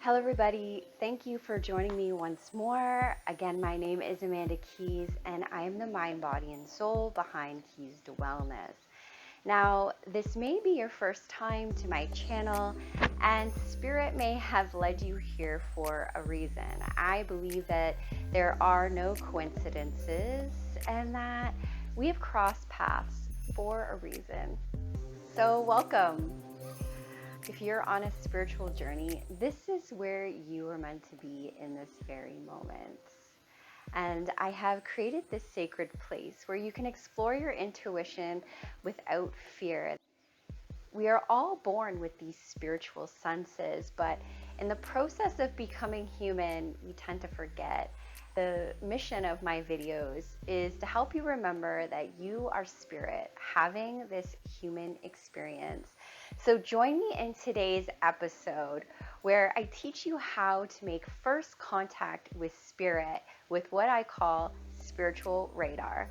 Hello everybody, thank you for joining me once more. Again, my name is Amanda Keays and I am the mind, body, and soul behind Keays to Wellness. Now, this may be your first time to my channel and Spirit may have led you here for a reason. I believe that there are no coincidences and that we have crossed paths for a reason. So welcome. If you're on a spiritual journey, this is where you are meant to be in this very moment. And I have created this sacred place where you can explore your intuition without fear. We are all born with these spiritual senses, but in the process of becoming human, we tend to forget. The mission of my videos is to help you remember that you are spirit having this human experience. So join me in today's episode where I teach you how to make first contact with spirit with what I call spiritual radar.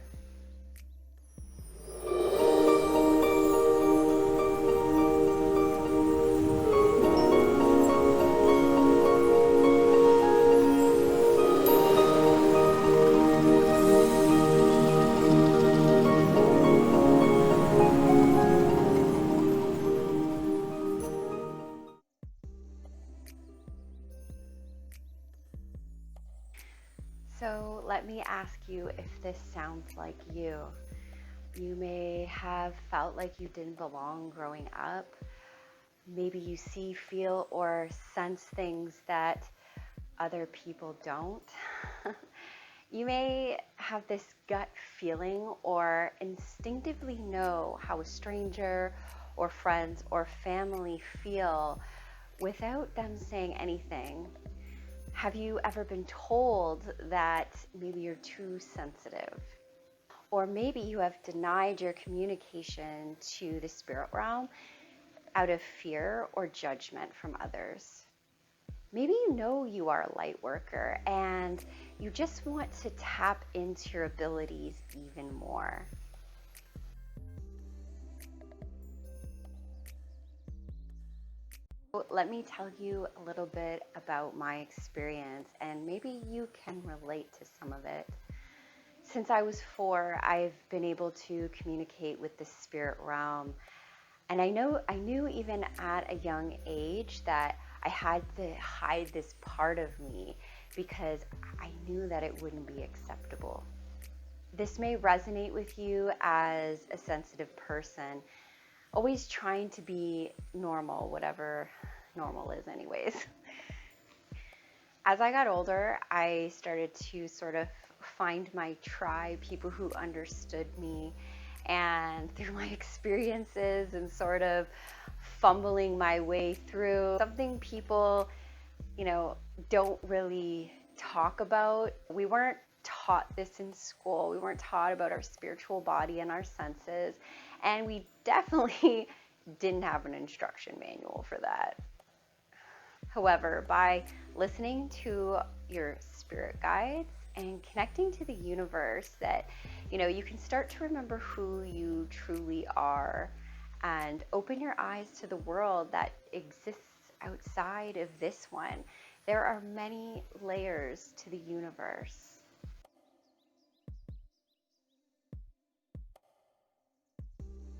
So let me ask you if this sounds like you. You may have felt like you didn't belong growing up. Maybe you see, feel, or sense things that other people don't. You may have this gut feeling or instinctively know how a stranger or friends or family feel without them saying anything. Have you ever been told that maybe you're too sensitive? Or maybe you have denied your communication to the spirit realm out of fear or judgment from others. Maybe you know you are a light worker and you just want to tap into your abilities even more. Let me tell you a little bit about my experience and maybe you can relate to some of it. Since I was 4, I've been able to communicate with the spirit realm. And I knew even at a young age that I had to hide this part of me because I knew that it wouldn't be acceptable. This may resonate with you as a sensitive person, always trying to be normal, whatever normal is anyways. As I got older, I started to sort of find my tribe, people who understood me, and through my experiences and sort of fumbling my way through something people, don't really talk about. We weren't taught this in school. We weren't taught about our spiritual body and our senses, and we definitely didn't have an instruction manual for that. However, by listening to your spirit guides and connecting to the universe, that you can start to remember who you truly are and open your eyes to the world that exists outside of this one. There are many layers to the universe.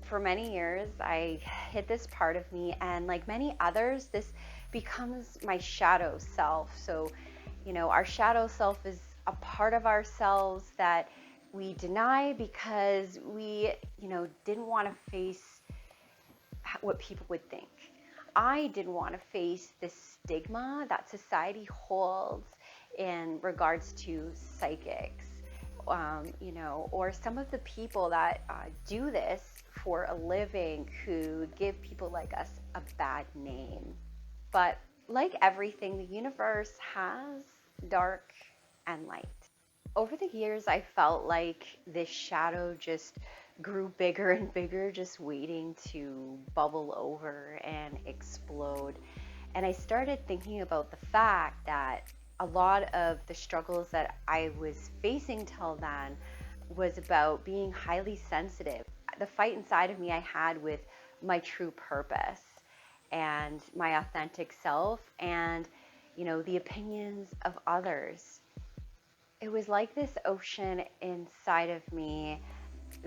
For many years, I hid this part of me, and like many others, this becomes my shadow self. So, our shadow self is a part of ourselves that we deny because we, didn't want to face what people would think. I didn't want to face the stigma that society holds in regards to psychics, or some of the people that do this for a living who give people like us a bad name. But like everything, the universe has dark and light. Over the years, I felt like this shadow just grew bigger and bigger, just waiting to bubble over and explode. And I started thinking about the fact that a lot of the struggles that I was facing till then was about being highly sensitive. The fight inside of me I had with my true purpose and my authentic self, and the opinions of others. It was like this ocean inside of me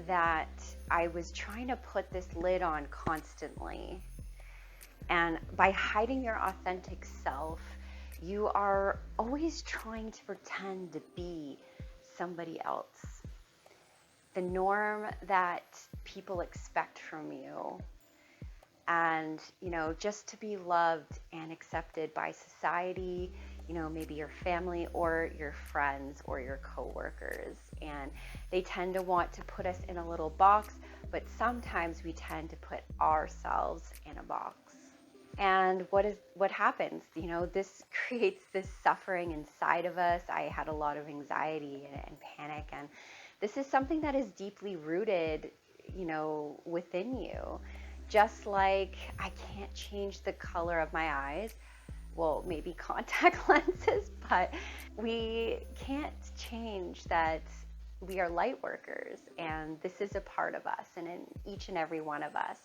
that I was trying to put this lid on constantly. And by hiding your authentic self, you are always trying to pretend to be somebody else. The norm that people expect from you. And, just to be loved and accepted by society, maybe your family or your friends or your coworkers. And they tend to want to put us in a little box, but sometimes we tend to put ourselves in a box. And what happens? This creates this suffering inside of us. I had a lot of anxiety and panic, and this is something that is deeply rooted, within you. Just like I can't change the color of my eyes, well, maybe contact lenses, but we can't change that we are light workers, and this is a part of us and in each and every one of us.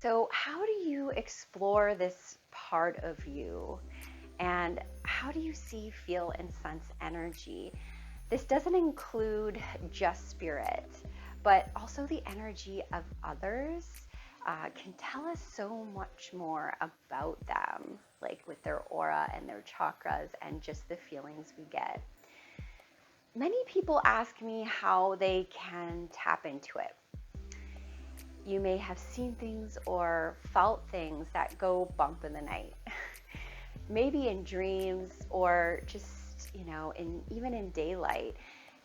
So, how do you explore this part of you? And how do you see, feel, and sense energy? This doesn't include just spirit, but also the energy of others can tell us so much more about them, like with their aura and their chakras and just the feelings we get. Many people ask me how they can tap into it. You may have seen things or felt things that go bump in the night, maybe in dreams or just, even in daylight.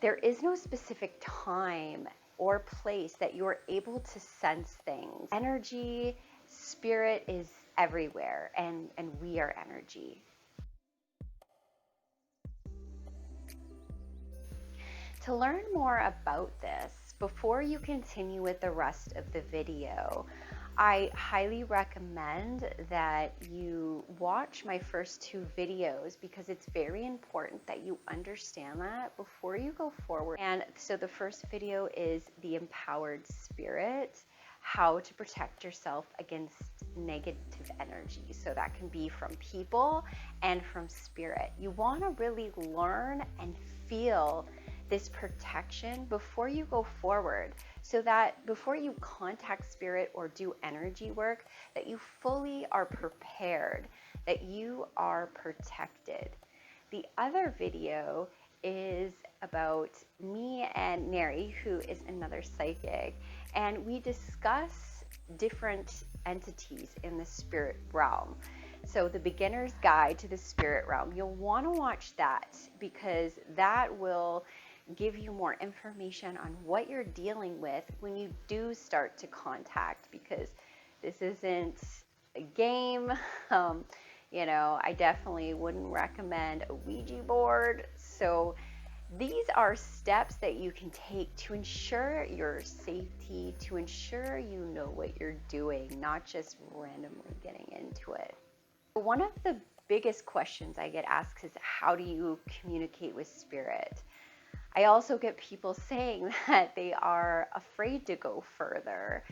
There is no specific time or place that you're able to sense things. Energy, spirit is everywhere, and we are energy. To learn more about this, before you continue with the rest of the video, I highly recommend that you watch my first two videos because it's very important that you understand that before you go forward. And so the first video is the empowered spirit, how to protect yourself against negative energy. So that can be from people and from spirit. You want to really learn and feel this protection before you go forward, so that before you contact spirit or do energy work, that you fully are prepared, that you are protected. The other video is about me and Neri, who is another psychic, and we discuss different entities in the spirit realm. So the beginner's guide to the spirit realm, you'll want to watch that because that will give you more information on what you're dealing with when you do start to contact, because this isn't a game. I definitely wouldn't recommend a Ouija board. So these are steps that you can take to ensure your safety, to ensure you know what you're doing, not just randomly getting into it. One of the biggest questions I get asked is, how do you communicate with spirit? I also get people saying that they are afraid to go further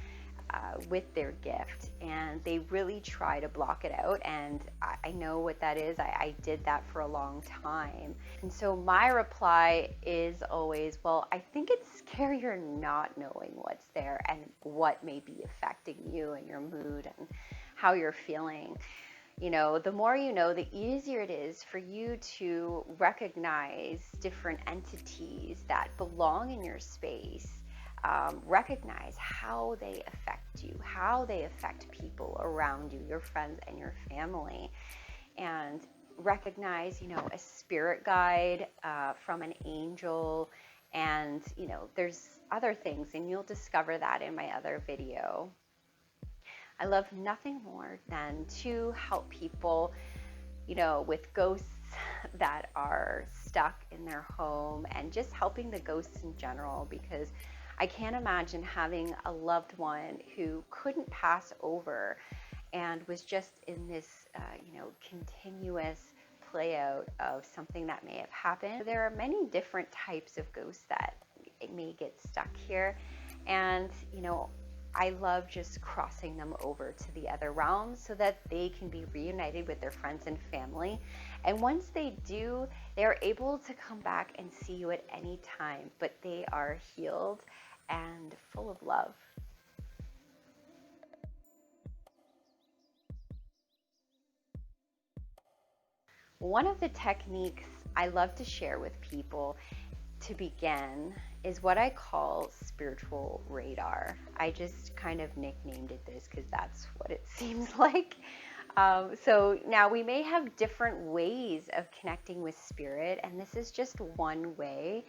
with their gift, and they really try to block it out. And I know what that is. I did that for a long time. And so my reply is always, well, I think it's scarier not knowing what's there and what may be affecting you and your mood and how you're feeling. The more you know, the easier it is for you to recognize different entities that belong in your space, recognize how they affect you, how they affect people around you, your friends and your family, and recognize, a spirit guide from an angel. And, there's other things, and you'll discover that in my other video. I love nothing more than to help people, with ghosts that are stuck in their home, and just helping the ghosts in general, because I can't imagine having a loved one who couldn't pass over and was just in this, continuous play out of something that may have happened. There are many different types of ghosts that may get stuck here. And, I love just crossing them over to the other realm so that they can be reunited with their friends and family. And once they do, they're able to come back and see you at any time, but they are healed and full of love. One of the techniques I love to share with people to begin is what I call spiritual radar. I just kind of nicknamed it this because that's what it seems like. So now we may have different ways of connecting with spirit, and this is just one way.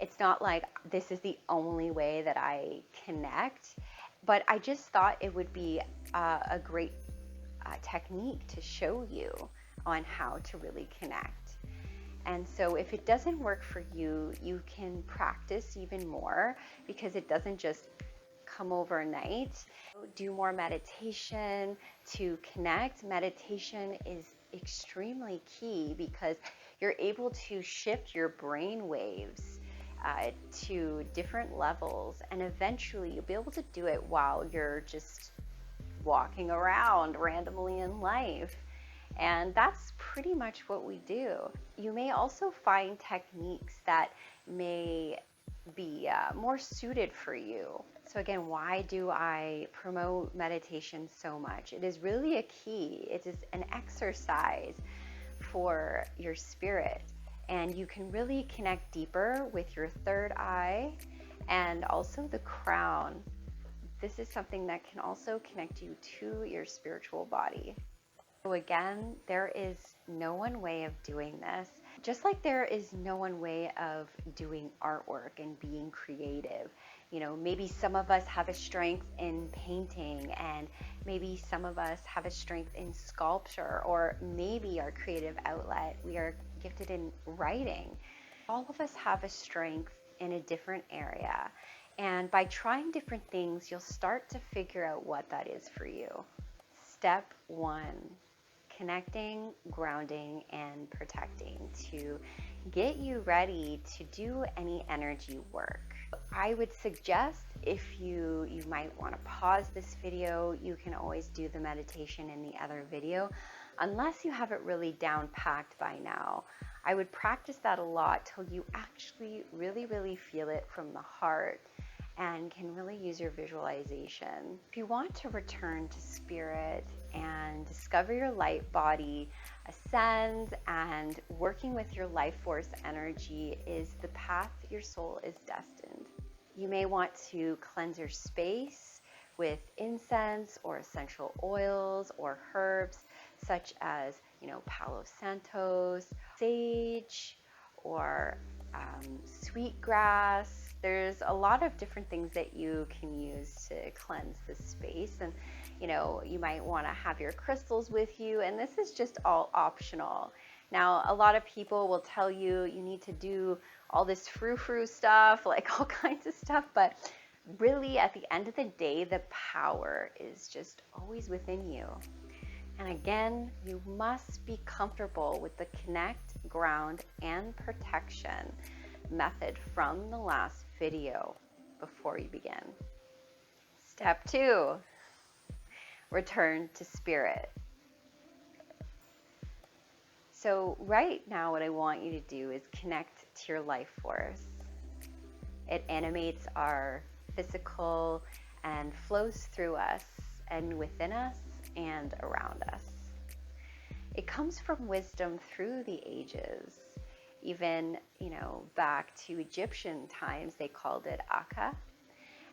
It's not like this is the only way that I connect, but I just thought it would be a great technique to show you on how to really connect. And so if it doesn't work for you, you can practice even more because it doesn't just come overnight. Do more meditation to connect. Meditation is extremely key because you're able to shift your brain waves to different levels, and eventually you'll be able to do it while you're just walking around randomly in life. And that's pretty much what we do. You may also find techniques that may be more suited for you. So again, why do I promote meditation so much? It is really a key. It is an exercise for your spirit. And you can really connect deeper with your third eye and also the crown. This is something that can also connect you to your spiritual body. So again, there is no one way of doing this. Just like there is no one way of doing artwork and being creative. You know, maybe some of us have a strength in painting, and maybe some of us have a strength in sculpture, or maybe our creative outlet, we are gifted in writing. All of us have a strength in a different area. And by trying different things, you'll start to figure out what that is for you. Step one, connecting, grounding, and protecting to get you ready to do any energy work. I would suggest if you might want to pause this video, you can always do the meditation in the other video, unless you have it really down packed by now. I would practice that a lot till you actually really feel it from the heart and can really use your visualization. If you want to return to spirit and discover your light body, ascend, and working with your life force energy is the path your soul is destined. You may want to cleanse your space with incense or essential oils or herbs such as, Palo Santos, sage, or sweetgrass. There's a lot of different things that you can use to cleanse the space, and you might want to have your crystals with you, and this is just all optional. Now, a lot of people will tell you you need to do all this frou-frou stuff, like all kinds of stuff, but really at the end of the day, the power is just always within you. And again, you must be comfortable with the connect, ground, and protection method from the last video before you begin. Step two, return to spirit. So right now what I want you to do is connect to your life force. It animates our physical and flows through us and within us and around us. It comes from wisdom through the ages. Even, back to Egyptian times, they called it Akka,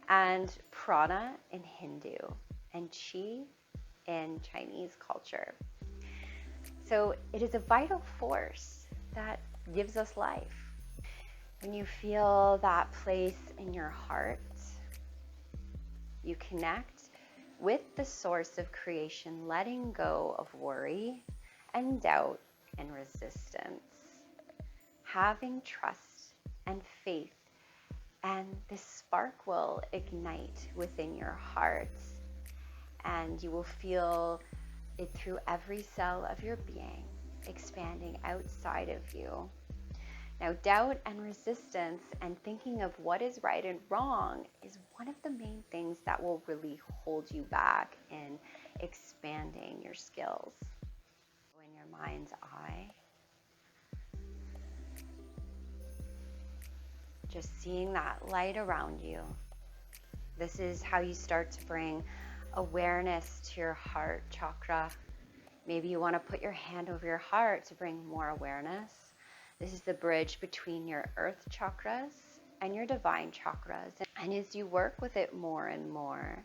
and Prana in Hindu, and Qi in Chinese culture. So it is a vital force that gives us life. When you feel that place in your heart, you connect with the source of creation, letting go of worry and doubt and resistance, having trust and faith, and this spark will ignite within your heart, and you will feel it through every cell of your being, expanding outside of you. Now, doubt and resistance and thinking of what is right and wrong is one of the main things that will really hold you back in expanding your skills. In your mind's eye, just seeing that light around you. This is how you start to bring awareness to your heart chakra. Maybe you want to put your hand over your heart to bring more awareness. This is the bridge between your earth chakras and your divine chakras. And as you work with it more and more,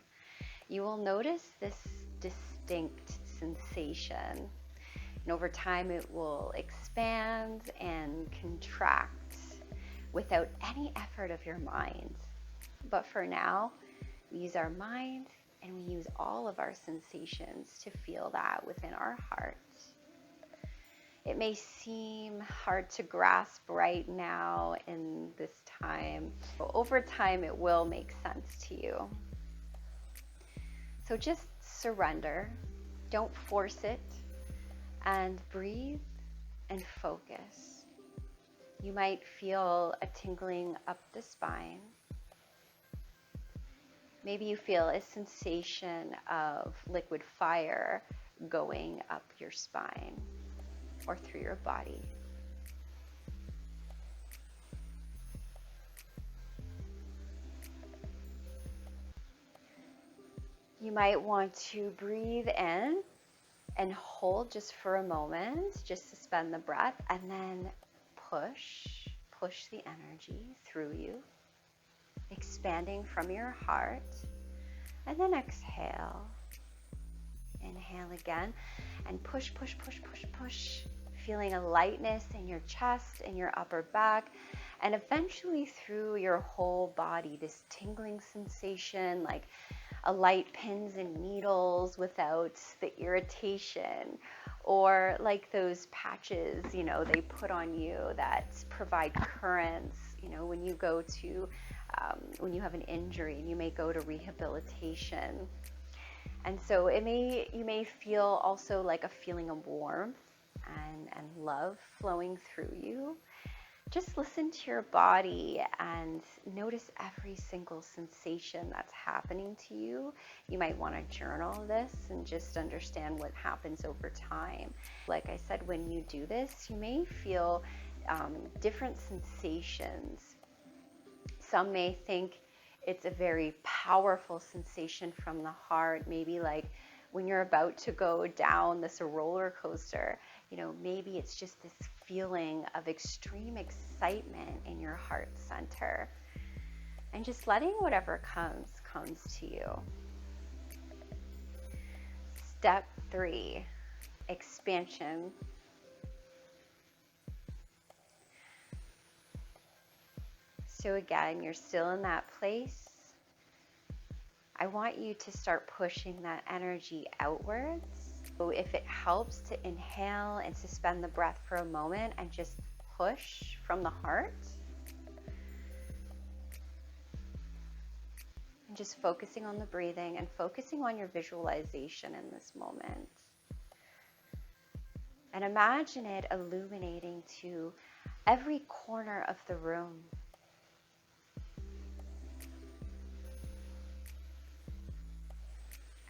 you will notice this distinct sensation. And over time, it will expand and contract without any effort of your mind. But for now, we use our mind and we use all of our sensations to feel that within our heart. It may seem hard to grasp right now in this time, but over time it will make sense to you. So just surrender, don't force it, and breathe and focus. You might feel a tingling up the spine. Maybe you feel a sensation of liquid fire going up your spine or through your body. You might want to breathe in and hold just for a moment, just suspend the breath, and then push the energy through you, expanding from your heart. And then exhale. Inhale again and push, feeling a lightness in your chest and your upper back, and eventually through your whole body, this tingling sensation like a light pins and needles without the irritation, or like those patches, they put on you that provide currents, when you go to, when you have an injury and you may go to rehabilitation. And so you may feel also like a feeling of warmth and love flowing through you. Just listen to your body and notice every single sensation that's happening to you. You might want to journal this and just understand what happens over time. Like I said, when you do this, you may feel different sensations. Some may think it's a very powerful sensation from the heart, maybe like when you're about to go down this roller coaster, maybe it's just this feeling of extreme excitement in your heart center. And just letting whatever comes to you. Step 3, expansion. So again, you're still in that place. I want you to start pushing that energy outwards. So if it helps to inhale and suspend the breath for a moment and just push from the heart. And just focusing on the breathing and focusing on your visualization in this moment. And imagine it illuminating to every corner of the room.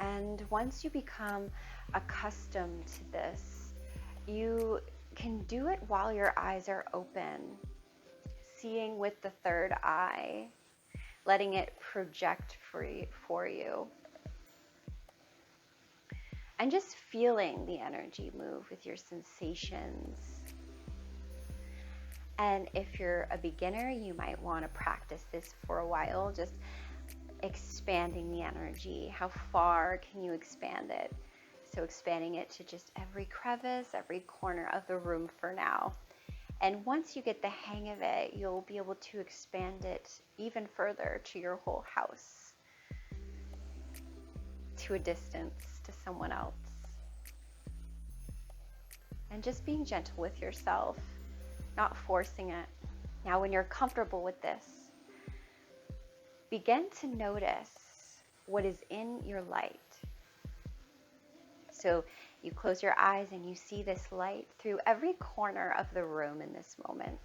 And once you become accustomed to this, you can do it while your eyes are open, seeing with the third eye, letting it project for you. And just feeling the energy move with your sensations. And if you're a beginner, you might want to practice this for a while, just expanding the energy. How far can you expand it? So expanding it to just every crevice, every corner of the room for now. And once you get the hang of it, you'll be able to expand it even further to your whole house, to a distance, to someone else. And just being gentle with yourself, not forcing it. Now, when you're comfortable with this, begin to notice what is in your light. So you close your eyes and you see this light through every corner of the room in this moment.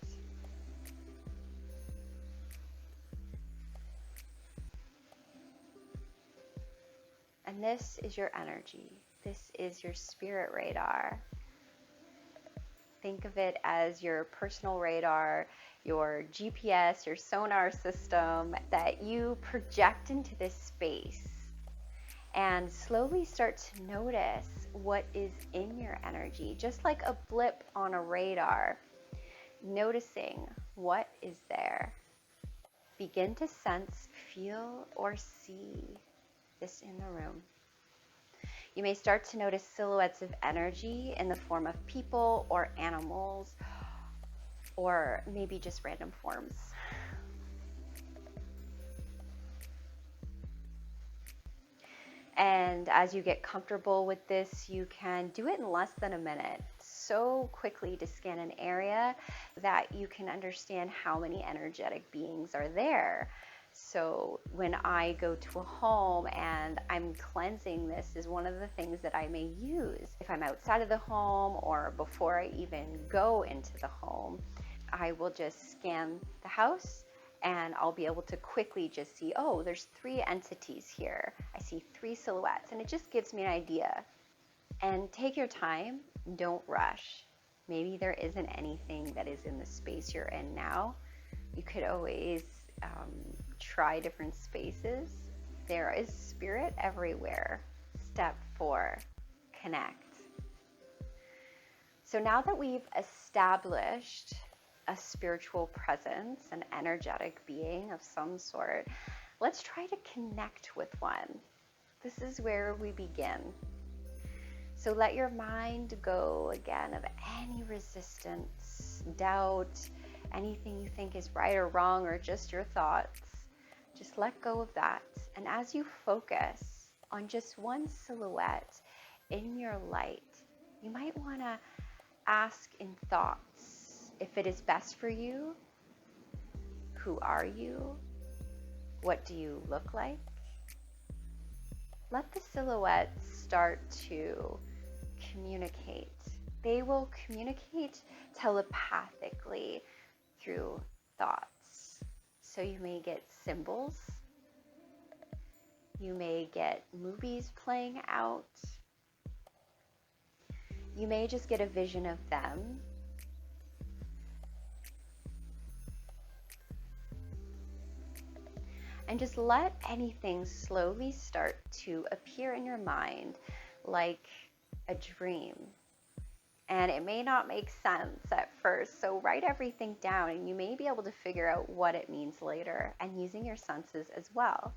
And this is your energy. This is your spirit radar. Think of it as your personal radar, your GPS, your sonar system that you project into this space, and slowly start to notice what is in your energy, just like a blip on a radar, noticing what is there. Begin to sense, feel, or see this in the room. You may start to notice silhouettes of energy in the form of people or animals, or maybe just random forms. And as you get comfortable with this, you can do it in less than a minute, so quickly to scan an area that you can understand how many energetic beings are there. So when I go to a home and I'm cleansing, this is one of the things that I may use. If I'm outside of the home or before I even go into the home, I will just scan the house and I'll be able to quickly just see, oh, there's 3 entities here. I see 3 silhouettes, and it just gives me an idea. And take your time, don't rush. Maybe there isn't anything that is in the space you're in now. You could always try different spaces. There is spirit everywhere. Step 4, connect. So now that we've established a spiritual presence, an energetic being of some sort, let's try to connect with one. This is where we begin. So let your mind go again of any resistance, doubt, anything you think is right or wrong, or just your thoughts. Just let go of that. And as you focus on just one silhouette in your light, you might want to ask in thoughts if it is best for you. Who are you? What do you look like? Let the silhouettes start to communicate. They will communicate telepathically through thoughts. So you may get symbols. You may get movies playing out. You may just get a vision of them. And just let anything slowly start to appear in your mind like a dream. And it may not make sense at first, so write everything down and you may be able to figure out what it means later, and using your senses as well.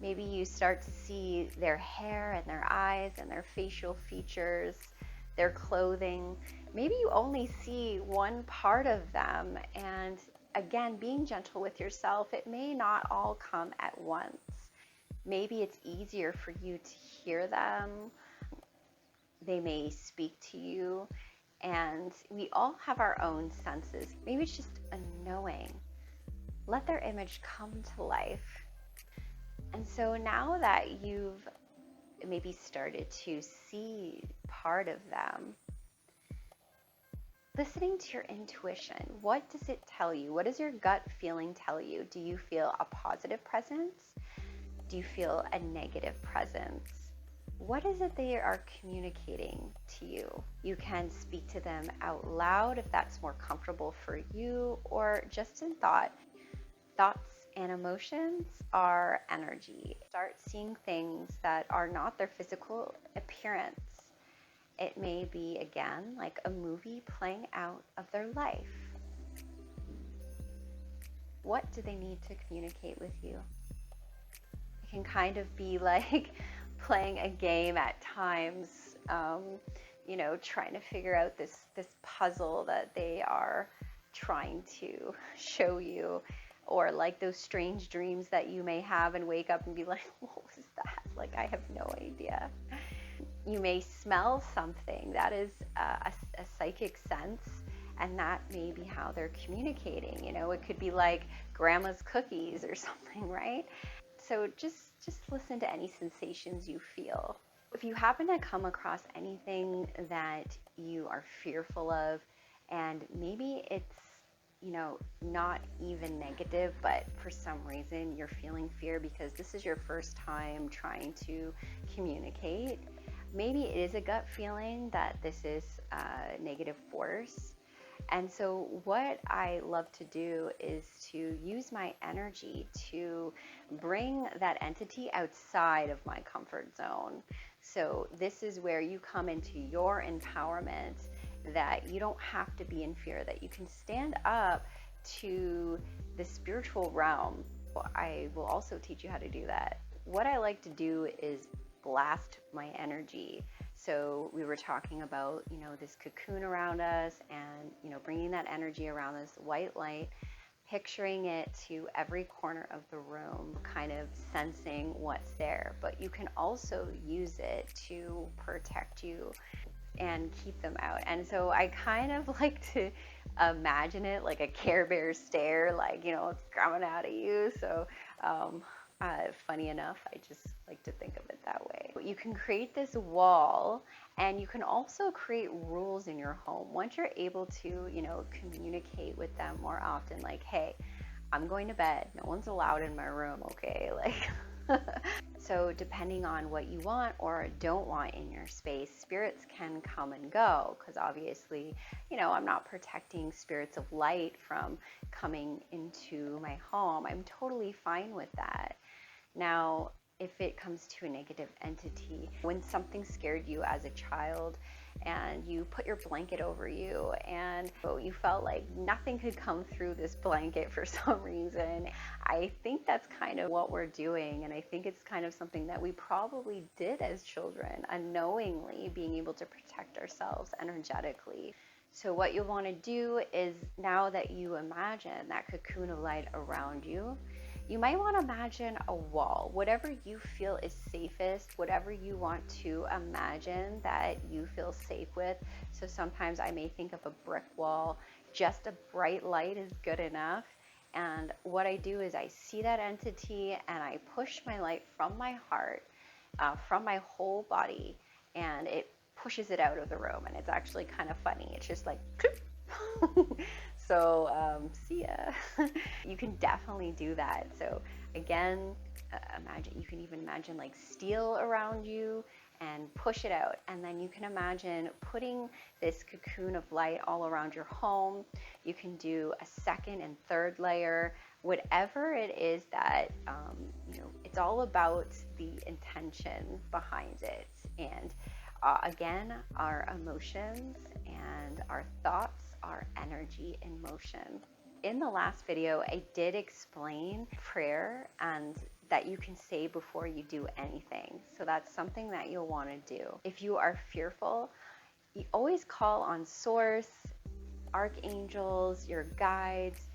Maybe you start to see their hair and their eyes and their facial features, their clothing. Maybe you only see one part of them, and again, being gentle with yourself, it may not all come at once. Maybe it's easier for you to hear them. They may speak to you, and we all have our own senses. Maybe it's just a knowing. Let their image come to life. And so now that you've maybe started to see part of them, listening to your intuition, what does it tell you? What does your gut feeling tell you? Do you feel a positive presence? Do you feel a negative presence? What is it they are communicating to you? You can speak to them out loud if that's more comfortable for you, or just in thought. Thoughts and emotions are energy. Start seeing things that are not their physical appearance. It may be, again, like a movie playing out of their life. What do they need to communicate with you? It can kind of be like playing a game at times, trying to figure out this puzzle that they are trying to show you, or like those strange dreams that you may have and wake up and be like, what was that? Like, I have no idea. You may smell something. That is a psychic sense, and that may be how they're communicating. It could be like grandma's cookies or something, right? So just listen to any sensations you feel. If you happen to come across anything that you are fearful of, and maybe it's not even negative, but for some reason you're feeling fear because this is your first time trying to communicate. Maybe it is a gut feeling that this is a negative force. And so, what I love to do is to use my energy to bring that entity outside of my comfort zone. So, this is where you come into your empowerment, that you don't have to be in fear, that you can stand up to the spiritual realm. I will also teach you how to do that. What I like to do is blast my energy. So we were talking about, this cocoon around us and, bringing that energy around this white light, picturing it to every corner of the room, kind of sensing what's there. But you can also use it to protect you and keep them out. And so I kind of like to imagine it like a Care Bear stare, like, it's coming out of you. So funny enough, I just like to think of it that way. You can create this wall, and you can also create rules in your home. Once you're able to, communicate with them more often, like, hey, I'm going to bed. No one's allowed in my room, okay? Like, so depending on what you want or don't want in your space, spirits can come and go, because obviously, I'm not protecting spirits of light from coming into my home. I'm totally fine with that. Now, if it comes to a negative entity, when something scared you as a child and you put your blanket over you and you felt like nothing could come through this blanket for some reason, I think that's kind of what we're doing. And I think it's kind of something that we probably did as children, unknowingly being able to protect ourselves energetically. So what you'll want to do is, now that you imagine that cocoon of light around you, you might want to imagine a wall, whatever you feel is safest, whatever you want to imagine that you feel safe with. So sometimes I may think of a brick wall. Just a bright light is good enough. And what I do is I see that entity and I push my light from my heart, from my whole body, and it pushes it out of the room. And it's actually kind of funny. It's just like, so see ya. You can definitely do that. So again, imagine, you can even imagine like steel around you and push it out. And then you can imagine putting this cocoon of light all around your home. You can do a second and third layer, whatever it is that, it's all about the intention behind it. And again, our emotions and our thoughts are energy in motion. In the last video, I did explain prayer and that you can say before you do anything. So that's something that you'll want to do. If you are fearful, you always call on source, archangels, your guides,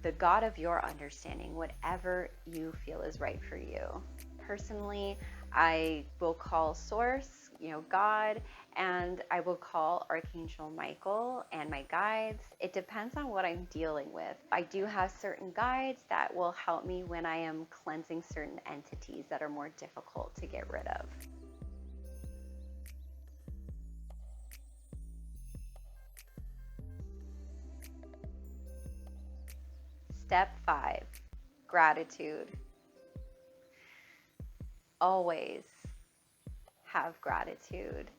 the God of your understanding, whatever you feel is right for you. Personally, I will call source, God, and I will call Archangel Michael and my guides. It depends on what I'm dealing with. I do have certain guides that will help me when I am cleansing certain entities that are more difficult to get rid of. Step 5, gratitude. Always have gratitude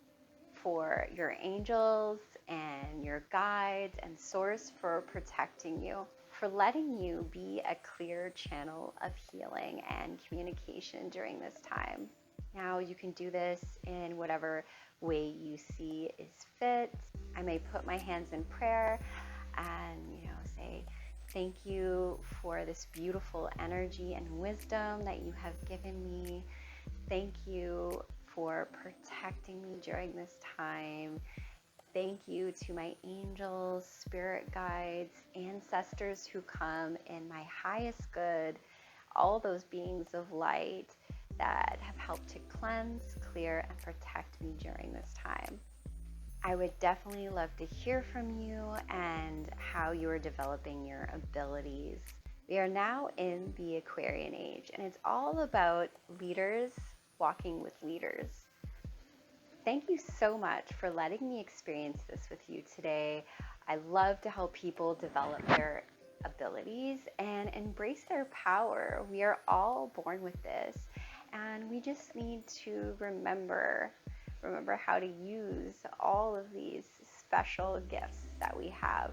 for your angels and your guides and source for protecting you, for letting you be a clear channel of healing and communication during this time. Now you can do this in whatever way you see is fit. I may put my hands in prayer and, say, thank you for this beautiful energy and wisdom that you have given me. Thank you for protecting me during this time. Thank you to my angels, spirit guides, ancestors who come in my highest good, all those beings of light that have helped to cleanse, clear, and protect me during this time. I would definitely love to hear from you and how you are developing your abilities. We are now in the Aquarian age, and it's all about leaders walking with leaders. Thank you so much for letting me experience this with you today. I love to help people develop their abilities and embrace their power. We are all born with this, and we just need to remember how to use all of these special gifts that we have,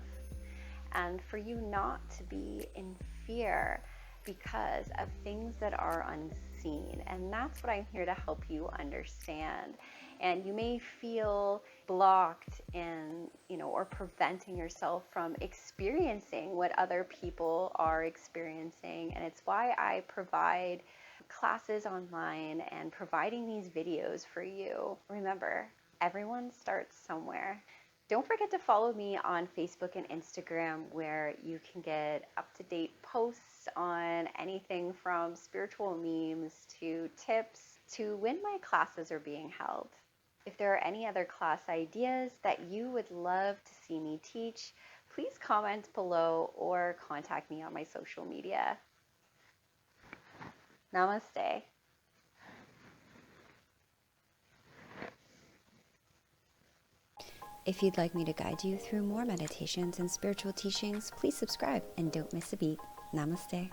and for you not to be in fear because of things that are unseen. And that's what I'm here to help you understand. And you may feel blocked in, or preventing yourself from experiencing what other people are experiencing. And it's why I provide classes online and providing these videos for you. Remember, everyone starts somewhere. Don't forget to follow me on Facebook and Instagram, where you can get up-to-date posts on anything from spiritual memes to tips to when my classes are being held. If there are any other class ideas that you would love to see me teach, please comment below or contact me on my social media. Namaste. If you'd like me to guide you through more meditations and spiritual teachings, please subscribe and don't miss a beat. Namaste.